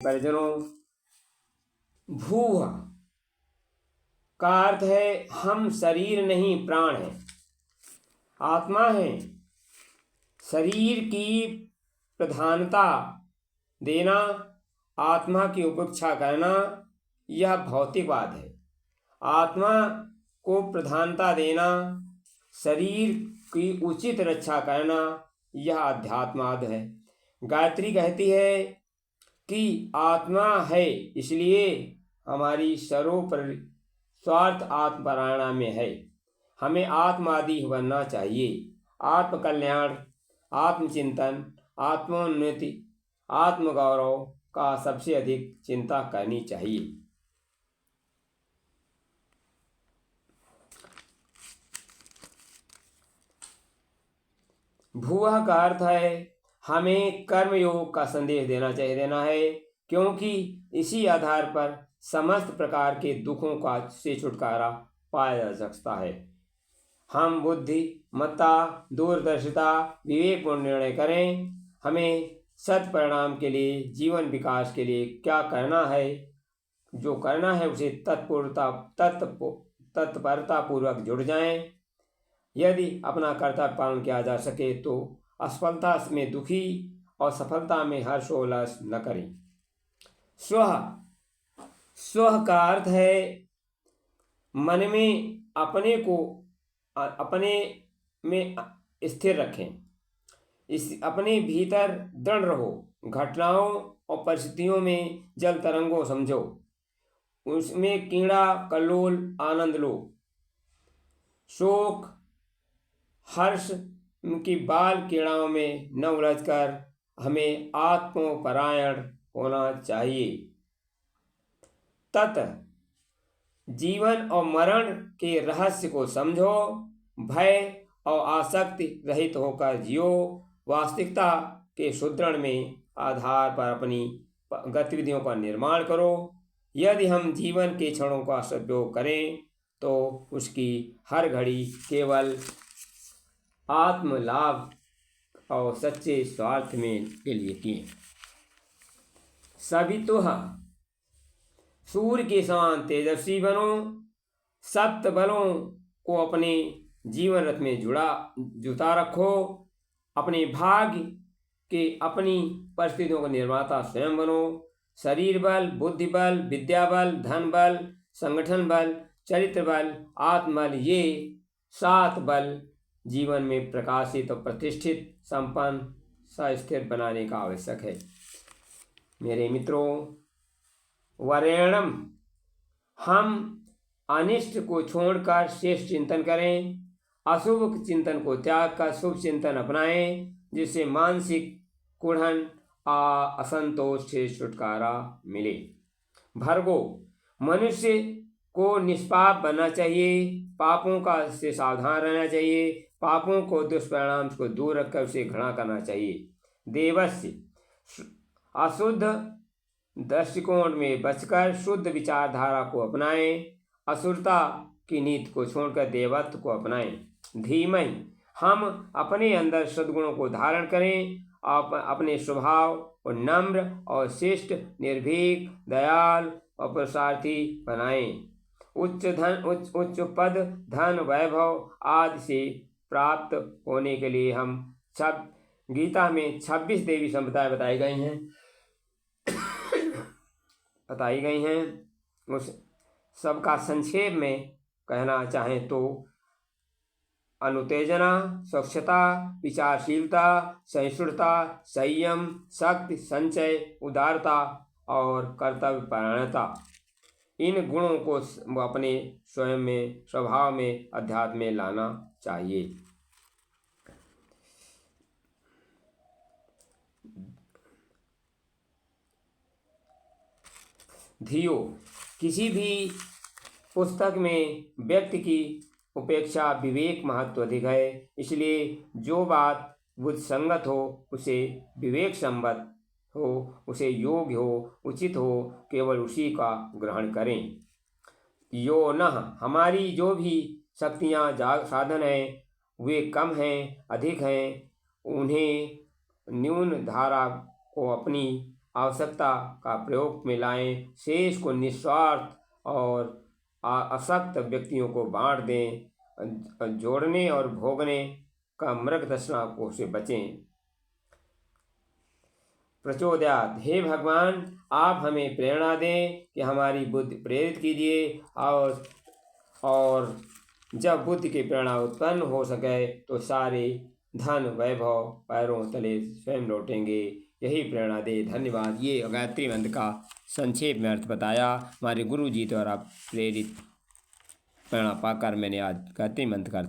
परिजनों, भूः का अर्थ है हम शरीर नहीं प्राण हैं, आत्मा है। शरीर की प्रधानता देना, आत्मा की उपेक्षा करना, यह भौतिकवाद है। आत्मा को प्रधानता देना, शरीर की उचित रक्षा करना, यह अध्यात्मवाद है। गायत्री कहती है कि आत्मा है, इसलिए हमारी स्वार्थ आत्मपरायणा में है। हमें आत्मादि बनना चाहिए। आत्मकल्याण, आत्मचिंतन, आत्मोन्नति, आत्मगौरव का सबसे अधिक चिंता करनी चाहिए। भूः का अर्थ है हमें कर्मयोग का संदेश देना है, क्योंकि इसी आधार पर समस्त प्रकार के दुखों का से छुटकारा पाया जा सकता है। हम बुद्धि, मत्ता, दूरदर्शिता, विवेकपूर्ण निर्णय करें। हमें सत परिणाम के लिए, जीवन विकास के लिए क्या करना है, जो करना है उसे तत्परता पूर्वक जुड़ जाएं। यदि अपना कर्तव्य पालन किया जा सके तो असफलता में दुखी और सफलता में हर्षोल्लास न करें। स्व का अर्थ है मन में अपने में स्थिर रखें, अपने भीतर दृढ़ रहो। घटनाओं और परिस्थितियों में जल तरंगों समझो, उसमें कीड़ा कल्लोल आनंद लो। शोक हर्ष की बाल कीड़ाओं में न उलझकर हमें आत्मपरायण होना चाहिए। तत् जीवन और मरण के रहस्य को समझो, भय और आसक्ति रहित होकर जियो। वास्तविकता के सुदृढ़ में आधार पर अपनी गतिविधियों का निर्माण करो। यदि हम जीवन के क्षणों का सदुपयोग करें तो उसकी हर घड़ी केवल आत्मलाभ और सच्चे स्वार्थ में के लिए किए। सवितुः सूर्य के समान तेजस्वी बनो। सप्त बलों को अपने जीवन रथ में जुटा रखो। अपने भाग्य के अपनी परिस्थितियों का निर्माता स्वयं बनो। शरीर बल, बुद्धि बल, विद्या बल, धन बल, संगठन बल, चरित्र बल, आत्मबल, ये 7 बल जीवन में प्रकाशित और प्रतिष्ठित, संपन्न, सस्थिर बनाने का आवश्यक है। मेरे मित्रों, वरेण्यम, हम अनिष्ट को छोड़कर श्रेष्ठ चिंतन करें। अशुभ चिंतन को त्याग कर शुभ चिंतन अपनाएं, जिससे मानसिक कुढ़न असंतोष से छुटकारा मिले। भर्गो, मनुष्य को निष्पाप बनना चाहिए, पापों का से सावधान रहना चाहिए, पापों को दुष्परिणाम को दूर रखकर उसे घृणा करना चाहिए। देवस्य, अशुद्ध दृष्टिकोण में बचकर शुद्ध विचारधारा को अपनाएं। असुरता की नीति को छोड़कर देवत्व को अपनाएं। धीमहि, हम अपने अंदर सद्गुणों को धारण करें, अपने स्वभाव को नम्र और शिष्ट, निर्भीक, दयाल और पुरुषार्थी बनाएं। उच्च पद, धन, वैभव आदि से प्राप्त होने के लिए हम गीता में 26 देवी संपदाएं बताई गई हैं। उस सबका संक्षेप में कहना चाहें तो अनुतेजना, स्वच्छता, विचारशीलता, सहिष्णुता, संयम, शक्ति, संचय, उदारता और कर्तव्यपरायणता, इन गुणों को अपने स्वयं में, स्वभाव में, अध्यात्म में लाना चाहिए। धियो, किसी भी पुस्तक में व्यक्ति की उपेक्षा विवेक महत्व अधिक है, इसलिए जो बात बुद्ध संगत हो, उसे विवेक संबद्ध हो, उसे योग्य हो, उचित हो, केवल उसी का ग्रहण करें। यो न, हमारी जो भी शक्तियाँ साधन हैं वे कम हैं, अधिक हैं, उन्हें न्यून धारा को अपनी आवश्यकता का प्रयोग में लाएं, शेष को निस्वार्थ और आसक्त व्यक्तियों को बांट दें। जोड़ने और भोगने का मृग तृष्णा को से बचें। प्रचोदयात, हे भगवान, आप हमें प्रेरणा दें कि हमारी बुद्धि प्रेरित कीजिए, और जब बुद्धि की प्रेरणा उत्पन्न हो सके तो सारे धन वैभव पैरों तले स्वयं लौटेंगे। यही प्रेरणा दे। धन्यवाद। ये गायत्री मंत्र का संक्षेप में अर्थ बताया। हमारे गुरु जी द्वारा प्रेरित प्रेरणा पाकर मैंने आज गायत्री मंत्र का